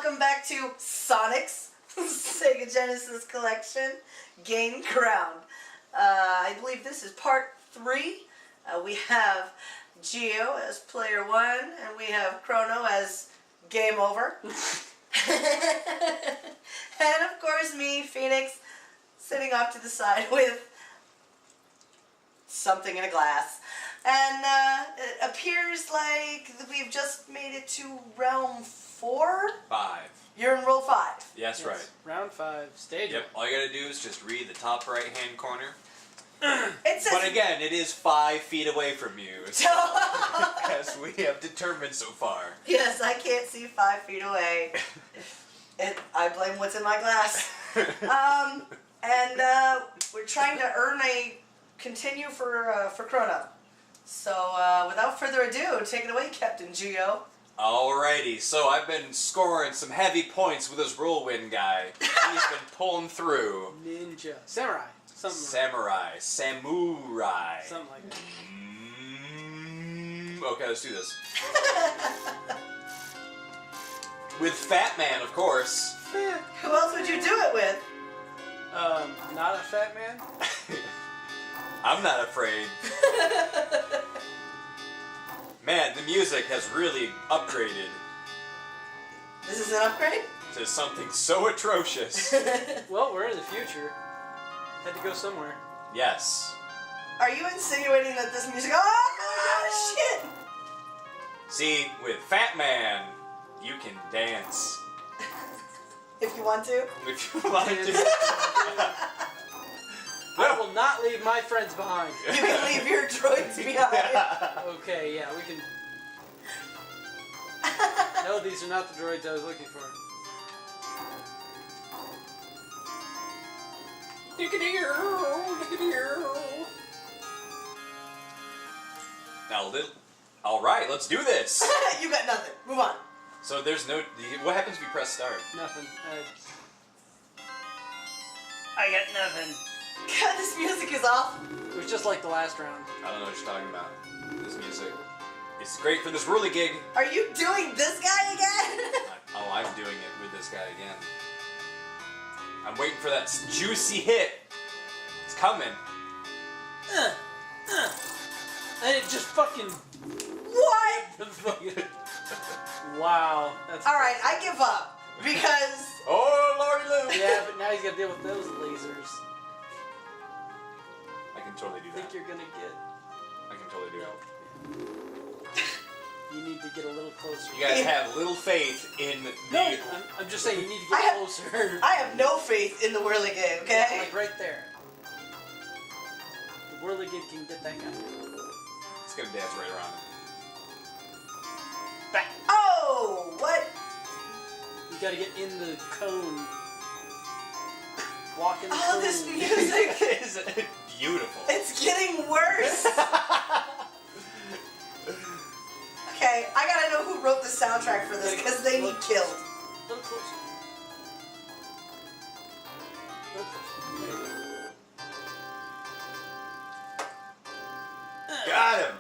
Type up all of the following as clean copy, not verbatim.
welcome back to Sonic's Sega Genesis collection, Gain Ground. I believe this is part 3. We have Geo as player 1, and we have Chrono as game over. And of course me, Phoenix, sitting off to the side with something in a glass. And it appears like we've just made it to realm 4? 5. You're in roll 5. Yes, right. Round 5, stage. Yep, all you gotta do is just read the top right hand corner. It says, But again, it is 5 feet away from you, as we have determined so far. yes, I can't see 5 feet away. I blame what's in my glass. And we're trying to earn a continue for Chrono. So without further ado, take it away, Captain Geo. Alrighty, so I've been scoring some heavy points with this whirlwind guy. He's been pulling through. Ninja. Samurai. Something Samurai. Something like that. Okay, let's do this. With Fat Man, of course. Who else would you do it with? Not a fat man? I'm not afraid. Man, the music has really upgraded. This is an upgrade? To something so atrocious. Well, we're in the future. Had to go somewhere. Yes. Are you insinuating that this music... Oh, shit! See, with Fat Man, you can dance. If you want to. If you want to. I will not leave my friends behind. You can leave your droids behind. Okay, yeah, we can... No, these are not the droids I was looking for. Now, alright, let's do this! You got nothing. Move on. So there's no... What happens if you press start? Nothing. I got nothing. God, this music is off. It was just like the last round. I don't know what you're talking about. This music. It's great for this whirly gig. Are you doing this guy again? Oh, I'm doing it with this guy again. I'm waiting for that juicy hit. It's coming. And it just fucking... What? Wow. That's... Alright, I give up. Because... Oh, Lordy Lou! Yeah, but now he's got to deal with those lasers. I can totally do I that. think you're going to get... I can totally do that. You need to get a little closer. You guys have little faith in the... No, I'm just saying you need to get closer. I have no faith in the whirly game, okay? Yeah, like right there. The whirligig can get that guy. It's gonna dance right around him. Back. Oh, what? You gotta get in the cone. Walk in the Oh, cone. this music is beautiful. It's getting worse. Okay, I gotta know who wrote the soundtrack for this, because they need killed. A little closer. A little closer. Got him!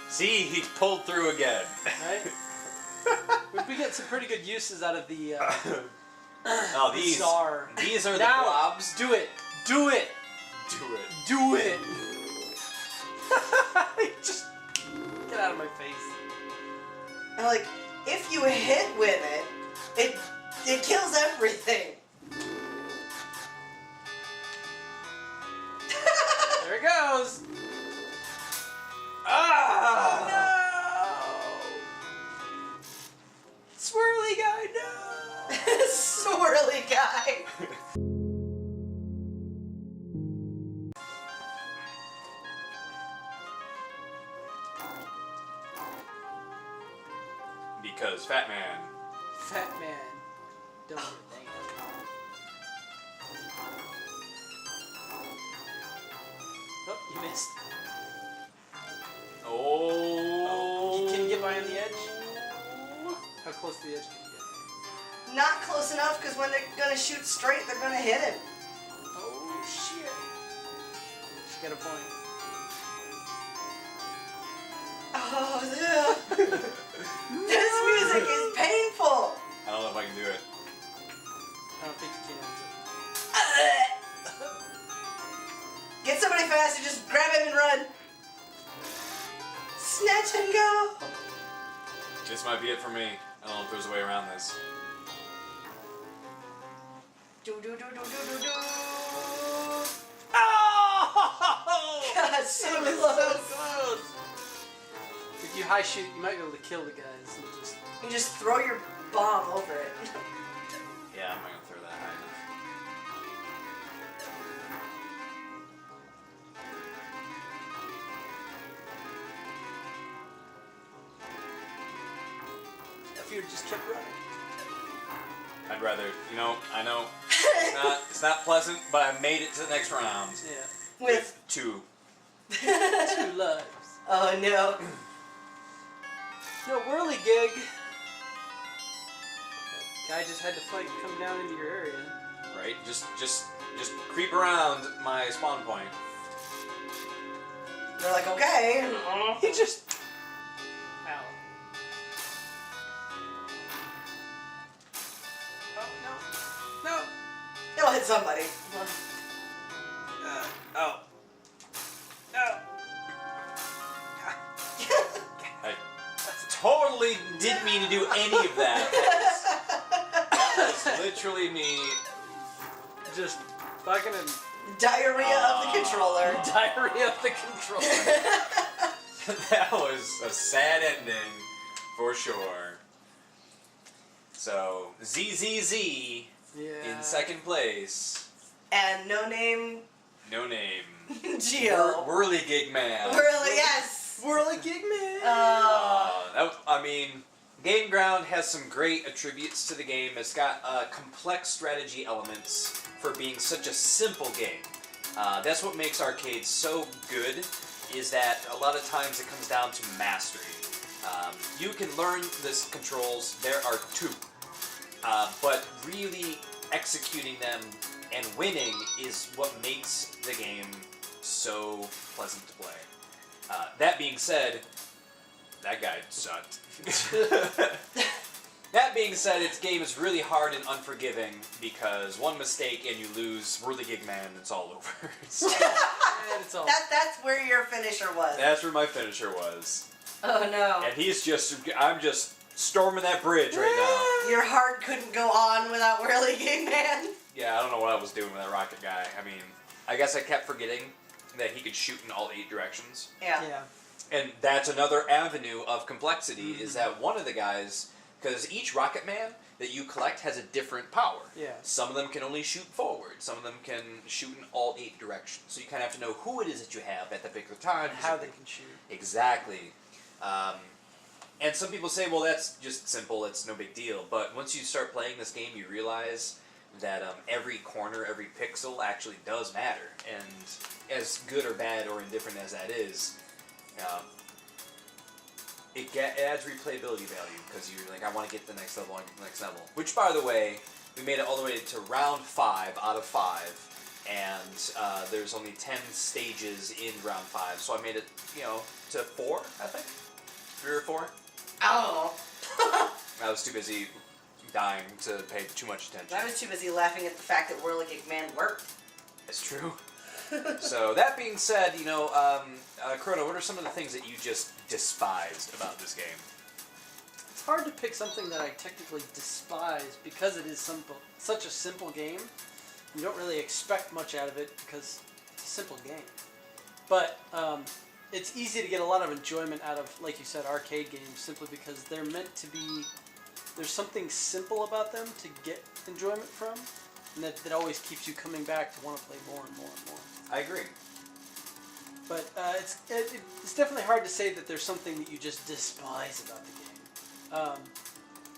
See, he pulled through again. Right? We get some pretty good uses out of the Oh, these are the now, blobs. Do it! Do it! Do it. Do it! Just get out of my face. And like, if you hit with it, it kills everything. There it goes! Ah! No! Swirly guy, no! Swirly guy. Because Fat Man. Fat man. Don't give a damn. Oh, you missed. Oh. Can you get by on the edge? How close to the edge can you get? Not close enough, because when they're gonna shoot straight, they're gonna hit him. Oh, shit. She got a point. Oh, yeah. This music is painful. I don't know if I can do it. faster, just grab him and run. Snatch and go. This might be it for me. I don't know if there's a way around this. Do do do do do do do. Oh! God, so It was close. so close. If you high shoot, you might be able to kill the guys. And just... You just throw your bomb over it. Yeah, I'm not gonna throw that high enough. If you just kept running. I'd rather, I know it's not pleasant, but I made it to the next round Yeah. With 2. 2 lives. oh no. No whirligig. Guy just had to fight and come down into your area. Right? Just creep around my spawn point. They're like, okay. He just... Ow. Oh, no. No. It'll hit somebody. Oh. No. I totally didn't mean to do any of that. That was literally me. Just fucking Diarrhea of the controller. diarrhea of the controller. That was a sad ending, for sure. So, ZZZ Yeah. in second place. And no name. No name. Geo. Whirligig Man. Really, yes. Whirligig man. Game Ground has some great attributes to the game. It's got complex strategy elements for being such a simple game. That's what makes arcades so good, is that a lot of times it comes down to mastery. You can learn this controls, there are 2. But really executing them and winning is what makes the game so pleasant to play. That being said, that guy sucked. That being said, its game is really hard and unforgiving because one mistake and you lose Whirligig Man, it's all over. And it's all... That's where your finisher was. That's where my finisher was. Oh no. And I'm just storming that bridge right now. Your heart couldn't go on without Whirligig Man. Yeah, I don't know what I was doing with that rocket guy. I mean, I guess I kept forgetting that he could shoot in all 8 directions. Yeah. Yeah. And that's another avenue of complexity, is that one of the guys, because each Rocket Man that you collect has a different power. Yeah. Some of them can only shoot forward, some of them can shoot in all 8 directions. So you kind of have to know who it is that you have at the particular time. And how they can shoot. Exactly. And some people say, well, that's just simple, it's no big deal. But once you start playing this game, you realize that every corner, every pixel actually does matter. And as good or bad or indifferent as that is, it adds replayability value, because you're like, I want to get to the next level, I want to get to the next level. Which, by the way, we made it all the way to round 5 out of 5, and there's only 10 stages in round 5, so I made it, to 4, I think? 3 or 4? Oh. I was too busy dying to pay too much attention. I was too busy laughing at the fact that Whirligig Man worked. It's true. So, that being said, Chrono, what are some of the things that you just despised about this game? It's hard to pick something that I technically despise because it is such a simple game. You don't really expect much out of it because it's a simple game. But it's easy to get a lot of enjoyment out of, like you said, arcade games, simply because they're meant to be... There's something simple about them to get enjoyment from, and that always keeps you coming back to want to play more and more and more. I agree. But it's definitely hard to say that there's something that you just despise about the game.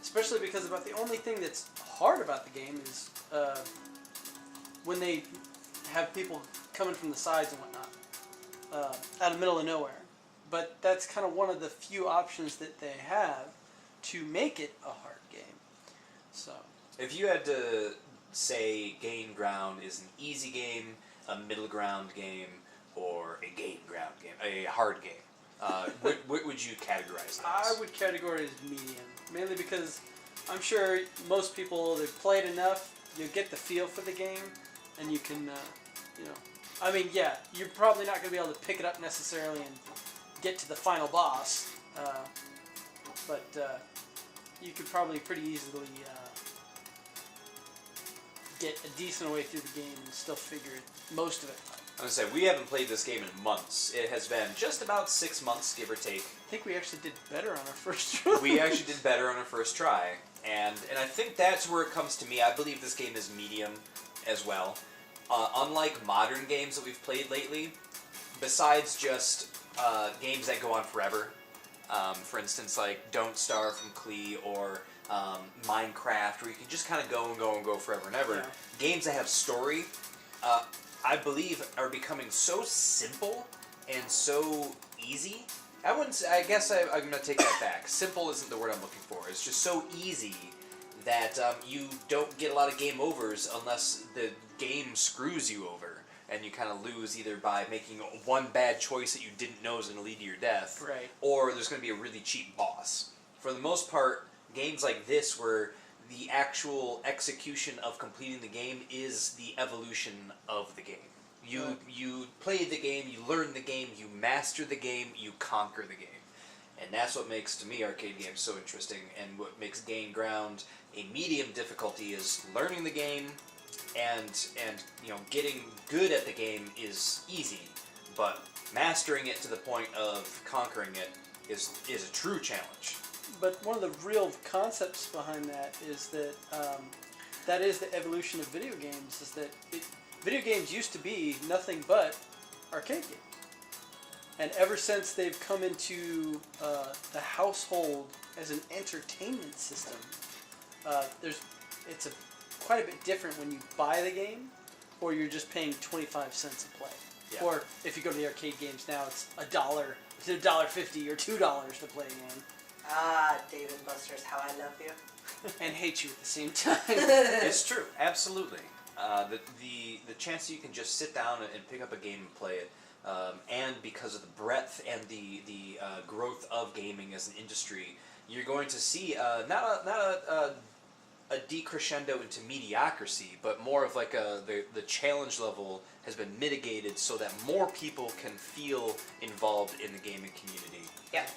Especially because about the only thing that's hard about the game is when they have people coming from the sides and whatnot, out of the middle of nowhere. But that's kind of one of the few options that they have to make it a hard game. So, if you had to say Game Ground is an easy game, a middle ground game, or a game ground game, a hard game, what would you categorize that as? I would categorize it as medium, mainly because I'm sure most people, they've played enough, you get the feel for the game, and you can, I mean, yeah, you're probably not going to be able to pick it up necessarily and get to the final boss, but you could probably pretty easily get a decent way through the game and still figure most of it out. I'm going to say, we haven't played this game in months. It has been just about 6 months, give or take. I think we actually did better on our first try. We actually did better on our first try. And I think that's where it comes to me. I believe this game is medium as well. Unlike modern games that we've played lately, besides just games that go on forever, for instance, like Don't Starve from Klee or Minecraft, where you can just kind of go and go and go forever and ever, games that have story, I believe, are becoming so simple and so easy. I wouldn't say, I guess I'm going to take that back. Simple isn't the word I'm looking for. It's just so easy that you don't get a lot of game overs unless the game screws you over and you kind of lose either by making one bad choice that you didn't know was going to lead to your death, right, or there's going to be a really cheap boss. For the most part, games like this where the actual execution of completing the game is the evolution of the game. You play the game, you learn the game, you master the game, you conquer the game. And that's what makes, to me, arcade games so interesting, and what makes Gain Ground a medium difficulty is learning the game, and you know, getting good at the game is easy, but mastering it to the point of conquering it is a true challenge. But one of the real concepts behind that is that that is the evolution of video games. Is that video games used to be nothing but arcade games, and ever since they've come into the household as an entertainment system, it's quite a bit different when you buy the game, or you're just paying 25 cents a play. Yeah. Or if you go to the arcade games now, it's $1, it's $1.50 or $2 to play a game. Ah, Dave and Buster's, how I love you. And hate you at the same time. It's true, absolutely. The chance that you can just sit down and pick up a game and play it, and because of the breadth and the growth of gaming as an industry, you're going to see not a decrescendo into mediocrity, but more of like the challenge level has been mitigated so that more people can feel involved in the gaming community. Yeah.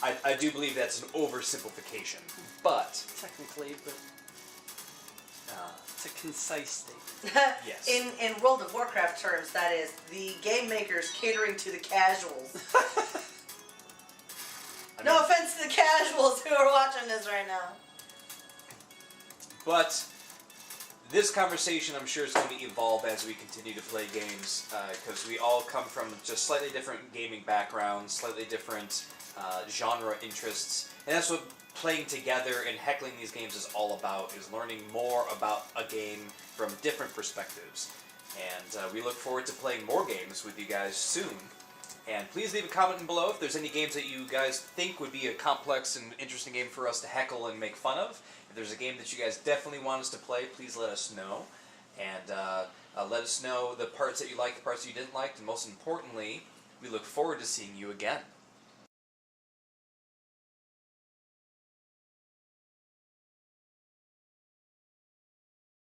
I do believe that's an oversimplification, but technically, but it's a concise statement. yes. In World of Warcraft terms, that is the game makers catering to the casuals. No offense to the casuals who are watching this right now. But this conversation, I'm sure, is going to evolve as we continue to play games, because we all come from just slightly different gaming backgrounds, slightly different genre interests, and that's what playing together and heckling these games is all about, is learning more about a game from different perspectives. And we look forward to playing more games with you guys soon. And please leave a comment below if there's any games that you guys think would be a complex and interesting game for us to heckle and make fun of. If there's a game that you guys definitely want us to play, please let us know. And let us know the parts that you liked, the parts that you didn't like, and most importantly, we look forward to seeing you again.